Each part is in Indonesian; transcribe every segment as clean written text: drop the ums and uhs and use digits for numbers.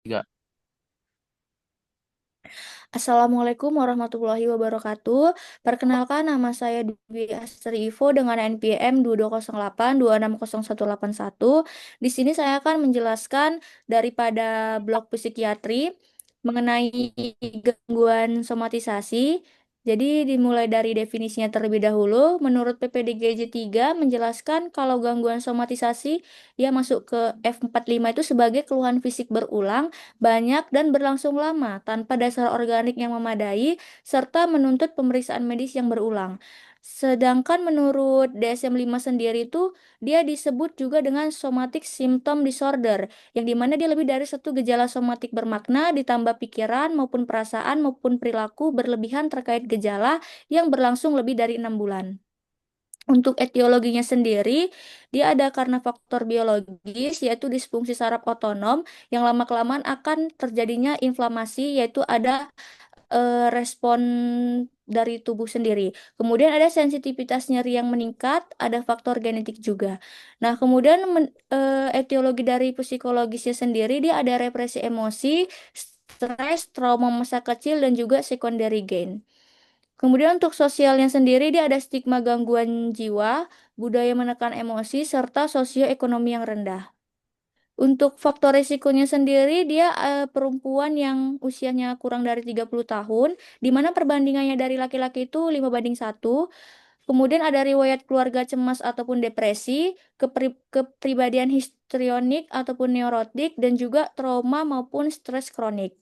Tiga. Assalamualaikum warahmatullahi wabarakatuh. Perkenalkan nama saya Dwi Astri Ivo dengan NPM 2208 260181. Di sini saya akan menjelaskan daripada blok psikiatri mengenai gangguan somatisasi. Jadi dimulai dari definisinya terlebih dahulu. Menurut PPDGJ 3 menjelaskan kalau gangguan somatisasi dia masuk ke F45 itu sebagai keluhan fisik berulang banyak dan berlangsung lama tanpa dasar organik yang memadai serta menuntut pemeriksaan medis yang berulang. Sedangkan menurut DSM-5 sendiri itu dia disebut juga dengan somatic symptom disorder yang dimana dia lebih dari satu gejala somatik bermakna ditambah pikiran maupun perasaan maupun perilaku berlebihan terkait gejala yang berlangsung lebih dari 6 bulan. Untuk etiologinya sendiri, dia ada karena faktor biologis, yaitu disfungsi saraf otonom, yang lama-kelamaan akan terjadinya inflamasi, yaitu ada respon dari tubuh sendiri. Kemudian ada sensitivitas nyeri yang meningkat, ada faktor genetik juga. Nah, kemudian etiologi dari psikologisnya sendiri, dia ada represi emosi, stres, trauma masa kecil, dan juga secondary gain. Kemudian untuk sosialnya sendiri dia ada stigma gangguan jiwa, budaya menekan emosi, serta sosioekonomi yang rendah. Untuk faktor risikonya sendiri dia perempuan yang usianya kurang dari 30 tahun, di mana perbandingannya dari laki-laki itu 5:1. Kemudian ada riwayat keluarga cemas ataupun depresi, kepribadian histrionik ataupun neurotik, dan juga trauma maupun stres kronik.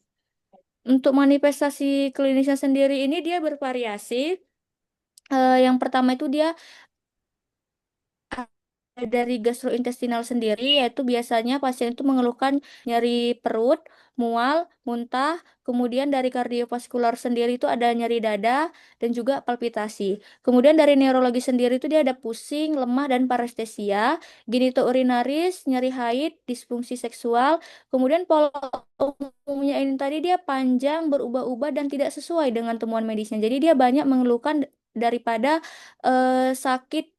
Untuk manifestasi klinisnya sendiri ini dia bervariasi. Yang pertama itu dia dari gastrointestinal sendiri, yaitu biasanya pasien itu mengeluhkan nyeri perut, mual, muntah, kemudian dari kardiovaskular sendiri itu ada nyeri dada dan juga palpitasi. Kemudian dari neurologi sendiri itu dia ada pusing, lemah, dan parestesia, genitourinaris, nyeri haid, disfungsi seksual, kemudian pola umumnya ini tadi dia panjang, berubah-ubah, dan tidak sesuai dengan temuan medisnya. Jadi dia banyak mengeluhkan daripada sakit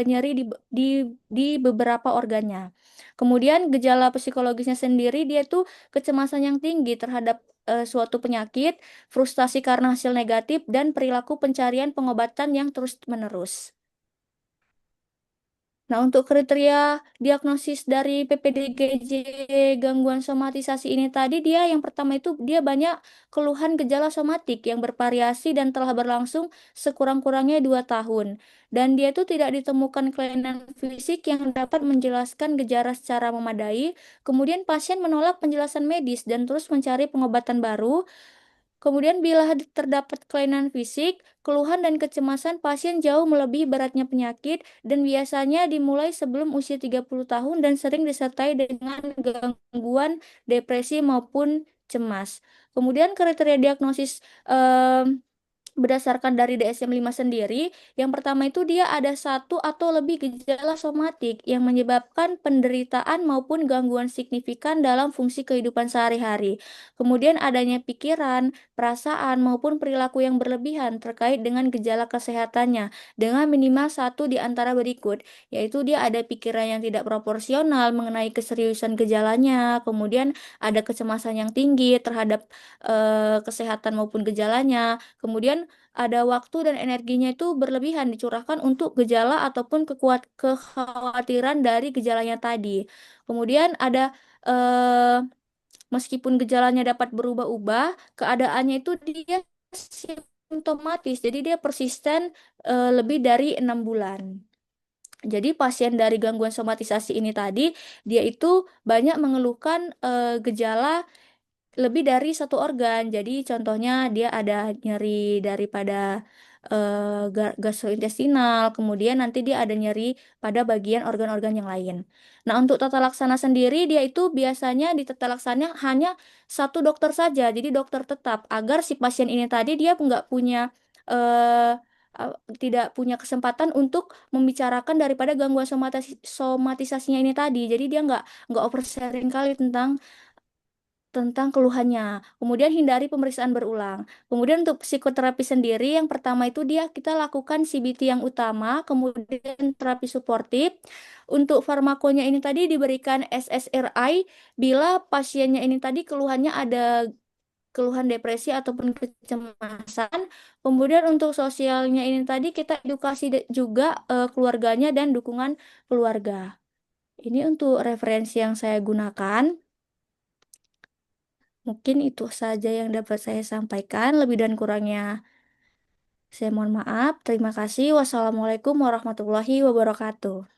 nyeri di di beberapa organnya. Kemudian gejala psikologisnya sendiri dia tuh kecemasan yang tinggi terhadap suatu penyakit, frustasi karena hasil negatif dan perilaku pencarian pengobatan yang terus-menerus. Nah, untuk kriteria diagnosis dari PPDGJ gangguan somatisasi ini tadi dia yang pertama itu dia banyak keluhan gejala somatik yang bervariasi dan telah berlangsung sekurang-kurangnya 2 tahun. Dan dia itu tidak ditemukan kelainan fisik yang dapat menjelaskan gejala secara memadai. Kemudian pasien menolak penjelasan medis dan terus mencari pengobatan baru. Kemudian bila terdapat kelainan fisik, keluhan dan kecemasan pasien jauh melebihi beratnya penyakit dan biasanya dimulai sebelum usia 30 tahun dan sering disertai dengan gangguan depresi maupun cemas. Kemudian kriteria diagnosis berdasarkan dari DSM-5 sendiri, yang pertama itu dia ada satu atau lebih gejala somatik yang menyebabkan penderitaan maupun gangguan signifikan dalam fungsi kehidupan sehari-hari. Kemudian adanya pikiran, perasaan, maupun perilaku yang berlebihan terkait dengan gejala kesehatannya dengan minimal satu di antara berikut, yaitu dia ada pikiran yang tidak proporsional mengenai keseriusan gejalanya, kemudian ada kecemasan yang tinggi terhadap kesehatan maupun gejalanya. Kemudian ada waktu dan energinya itu berlebihan dicurahkan untuk gejala ataupun kekhawatiran dari gejalanya tadi. Kemudian ada meskipun gejalanya dapat berubah-ubah, keadaannya itu dia simptomatis. Jadi dia persisten lebih dari 6 bulan. Jadi pasien dari gangguan somatisasi ini tadi dia itu banyak mengeluhkan gejala lebih dari satu organ. Jadi contohnya dia ada nyeri daripada gastrointestinal, kemudian nanti dia ada nyeri pada bagian organ-organ yang lain. Nah, untuk tata laksana sendiri dia itu biasanya di tata laksananya hanya satu dokter saja, jadi dokter tetap agar si pasien ini tadi dia nggak punya eh, tidak punya kesempatan untuk membicarakan daripada gangguan somatisasinya ini tadi. Jadi dia nggak oversharing kali tentang tentang keluhannya. Kemudian hindari pemeriksaan berulang. Kemudian untuk psikoterapi sendiri, yang pertama itu kita lakukan CBT yang utama, kemudian terapi suportif. Untuk farmakonya ini tadi diberikan SSRI bila pasiennya ini tadi keluhannya ada keluhan depresi ataupun kecemasan. Kemudian untuk sosialnya ini tadi kita edukasi juga keluarganya dan dukungan keluarga. Ini untuk referensi yang saya gunakan. Mungkin itu saja yang dapat saya sampaikan. Lebih dan kurangnya saya mohon maaf. Terima kasih. Wassalamualaikum warahmatullahi wabarakatuh.